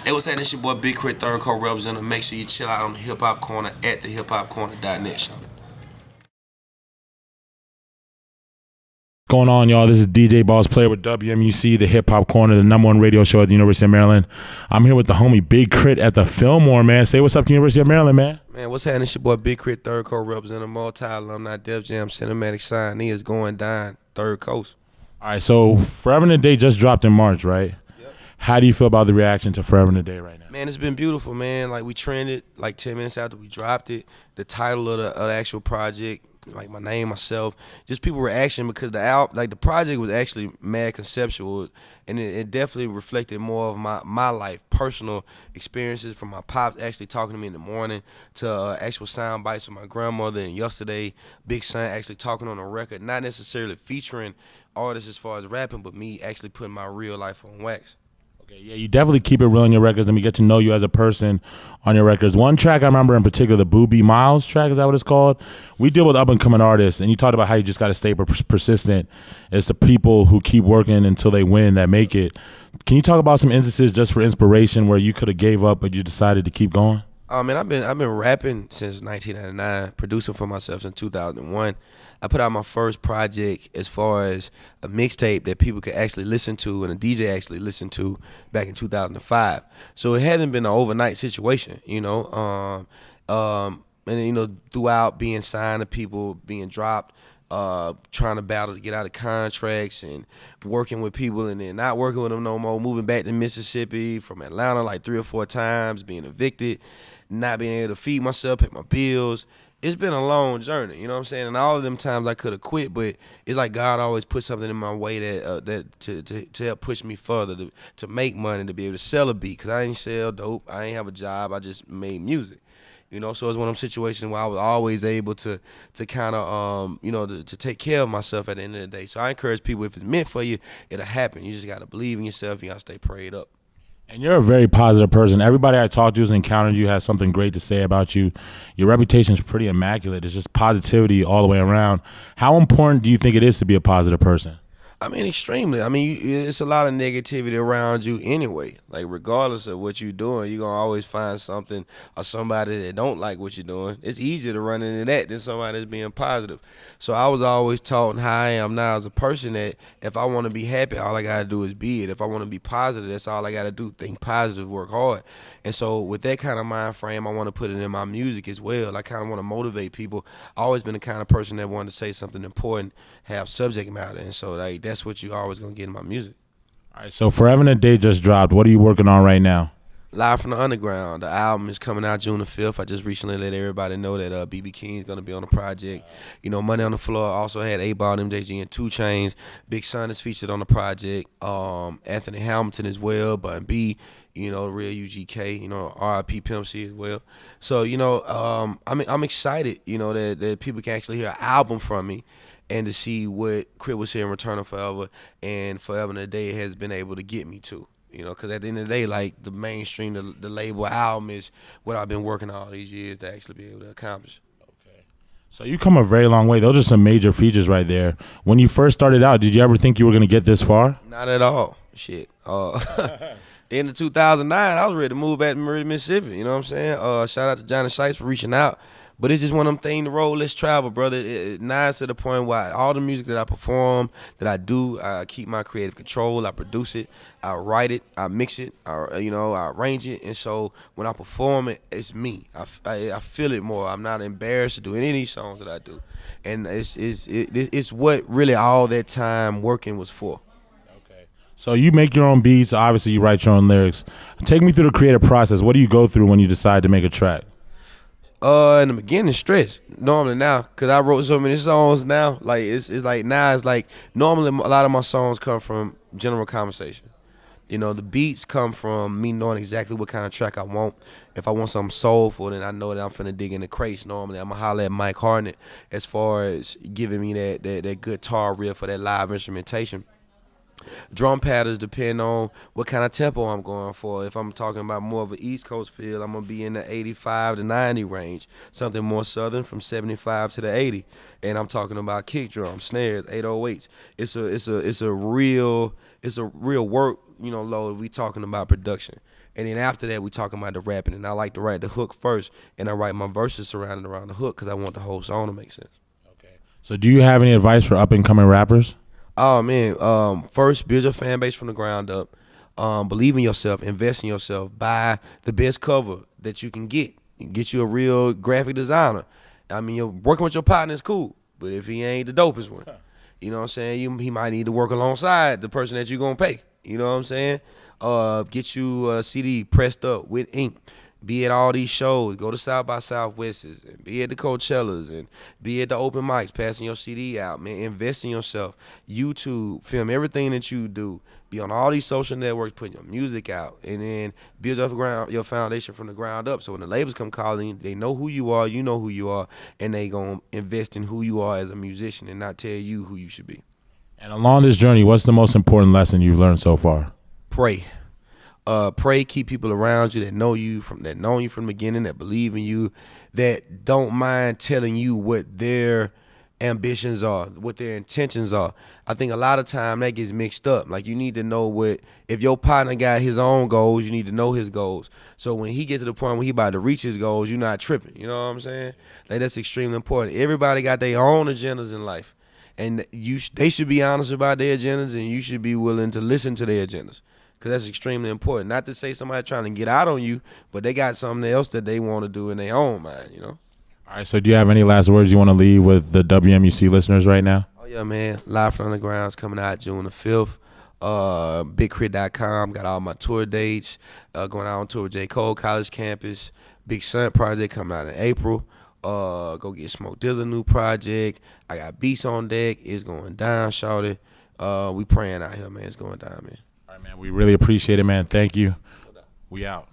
Hey, what's that? This your boy Big KRIT, third co-representative. Make sure you chill out on the Hip Hop Corner at thehiphopcorner.net show. What's going on, y'all? This is DJ Boss Player with WMUC, the Hip Hop Corner, the #1 radio show at the University of Maryland. I'm here with the homie Big KRIT at the Fillmore, man. Say what's up to the University of Maryland, man. Man, what's happening? It's your boy Big KRIT, third co-representative, multi-alumni, Def Jam, cinematic signee is going down, third coast. All right, so Forever and a Day just dropped in March, right? Yep. How do you feel about the reaction to Forever and a Day right now? Man, it's been beautiful, man. Like, we trended like 10 minutes after we dropped it. The title of the actual project, like my name, myself, just people reaction because the project was actually mad conceptual, and it definitely reflected more of my life, personal experiences from my pops actually talking to me in the morning to actual sound bites of my grandmother, and yesterday Big Son actually talking on a record, not necessarily featuring artists as far as rapping, but me actually putting my real life on wax. Yeah, you definitely keep it real on your records, and we get to know you as a person on your records. One track I remember in particular, the Booby Miles track, is that what it's called? We deal with up-and-coming artists, and you talked about how you just got to stay persistent. It's the people who keep working until they win that make it. Can you talk about some instances just for inspiration where you could have gave up, but you decided to keep going? Oh man, I've been rapping since 1999, producing for myself since 2001. I put out my first project as far as a mixtape that people could actually listen to and a DJ actually listened to back in 2005. So it hasn't been an overnight situation, you know. And you know, throughout being signed to people, being dropped, trying to battle to get out of contracts and working with people and then not working with them no more, moving back to Mississippi from Atlanta like 3 or 4 times, being evicted, not being able to feed myself, pay my bills. It's been a long journey, you know what I'm saying? And all of them times I could have quit, but it's like God always put something in my way that to help push me further, to make money, to be able to sell a beat, because I ain't sell dope, I ain't have a job, I just made music. You know, so it's one of them situations where I was always able to kind of, you know, to take care of myself at the end of the day. So I encourage people, if it's meant for you, it'll happen. You just got to believe in yourself. You got to stay prayed up. And you're a very positive person. Everybody I talked to who's encountered you has something great to say about you. Your reputation is pretty immaculate. It's just positivity all the way around. How important do you think it is to be a positive person? I mean, extremely. I mean, it's a lot of negativity around you anyway. Like, regardless of what you're doing, you're going to always find something or somebody that don't like what you're doing. It's easier to run into that than somebody that's being positive. So I was always taught how I am now as a person that if I want to be happy, all I got to do is be it. If I want to be positive, that's all I got to do. Think positive, work hard. And so with that kind of mind frame, I want to put it in my music as well. I kind of want to motivate people. I've always been the kind of person that wanted to say something important, have subject matter. And so like that's what you always going to get in my music. All right, so Forever and a Day just dropped. What are you working on right now? Live from the Underground. The album is coming out June the 5th. I just recently let everybody know that BB King is going to be on the project. You know, Money on the Floor also had 8 Ball, MJG, and 2 Chainz. Big Son is featured on the project. Anthony Hamilton as well, Bun B, you know, real UGK, you know, RIP Pimp C as well. So, you know, I'm excited, you know, that people can actually hear an album from me and to see what KRIT was here in Return of Forever and Forever and a Day has been able to get me to. You know, because at the end of the day, like, the mainstream, the label album is what I've been working all these years to actually be able to accomplish. Okay. So you come a very long way. Those are some major features right there. When you first started out, did you ever think you were going to get this far? Not at all. Shit. End of 2009, I was ready to move back to Meridian, Mississippi. You know what I'm saying? Shout out to Johnny Shites for reaching out. But it's just one of them things, the road, let's travel, brother. Now it's to the point where all the music that I perform, that I do, I keep my creative control. I produce it, I write it, I mix it, you know, I arrange it. And so when I perform it, it's me. I feel it more. I'm not embarrassed to do any of these songs that I do. And it's what really all that time working was for. Okay. So you make your own beats. Obviously, you write your own lyrics. Take me through the creative process. What do you go through when you decide to make a track? In the beginning, stress. Normally now, cause I wrote so many songs now. Like it's like now it's like normally a lot of my songs come from general conversation. You know, the beats come from me knowing exactly what kind of track I want. If I want something soulful, then I know that I'm finna dig in the crates. Normally, I'm gonna holler at Mike Harnett as far as giving me that guitar riff for that live instrumentation. Drum patterns depend on what kind of tempo I'm going for. If I'm talking about more of an East Coast feel, I'm gonna be in the 85 to 90 range. Something more Southern, from 75 to the 80. And I'm talking about kick drums, snares, 808s. It's a real work, you know, load. We talking about production. And then after that, we talking about the rapping. And I like to write the hook first, and I write my verses surrounding around the hook because I want the whole song to make sense. Okay. So do you have any advice for up and coming rappers? Oh man, first build your fan base from the ground up. Believe in yourself, invest in yourself, buy the best cover that you can get. Get you a real graphic designer. I mean, you're working with your partner is cool, but if he ain't the dopest one, you know what I'm saying? He might need to work alongside the person that you're gonna pay. You know what I'm saying? Get you a CD pressed up with ink. Be at all these shows. Go to South by Southwest's and be at the Coachellas and be at the open mics, passing your CD out, man. Invest in yourself. YouTube, film everything that you do. Be on all these social networks, putting your music out, and then build your foundation from the ground up. So when the labels come calling, they know who you are, you know who you are, and they gonna invest in who you are as a musician and not tell you who you should be. And along this journey, what's the most important lesson you've learned so far? Pray. Pray, keep people around you that know you from the beginning, that believe in you, that don't mind telling you what their ambitions are, what their intentions are. I think a lot of time that gets mixed up. Like, you need to know if your partner got his own goals, you need to know his goals. So when he get to the point where he about to reach his goals, you're not tripping. You know what I'm saying? Like, that's extremely important. Everybody got their own agendas in life, and they should be honest about their agendas, and you should be willing to listen to their agendas. Because that's extremely important. Not to say somebody trying to get out on you, but they got something else that they want to do in their own mind, you know? All right, so do you have any last words you want to leave with the WMUC listeners right now? Oh, yeah, man. Live from Underground is coming out June the 5th. BigKRIT.com, got all my tour dates. Going out on tour with J. Cole, College Campus. Big Sun Project coming out in April. Go get Smoke Dizzle new project. I got beats on deck. It's going down, shawty. We praying out here, man. It's going down, man. All right, man. We really appreciate it, man. Thank you. We out.